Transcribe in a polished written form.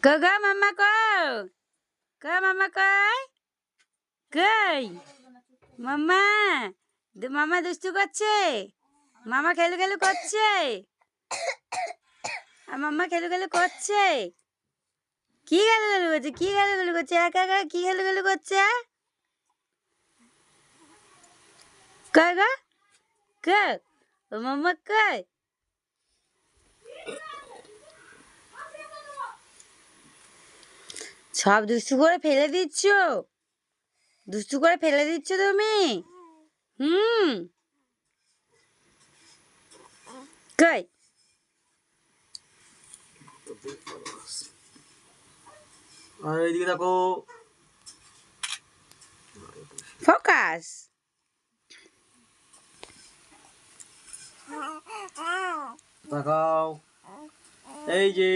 গো মাম্মা কই? মাম্মা কই? কই মাম্মা? মামা দুষ্টু করছে। মামা খেলু খেলু করছে। আর মাম্মা খেলু খেলু করছে। কি খেলু খেলু করছে? কি খেলু খেলু করছে? একা একা কি খেলু খেলু করছে? কই গো? কই? ও মাম্মা কই? সব দুষ্টু করে ফেলে দিচ্ছ। দুষ্টু করে ফেলে দিচ্ছ তুমি। হুম। কই? আর এইদিকে দেখো। ফোকাস। তাকাও। এই যে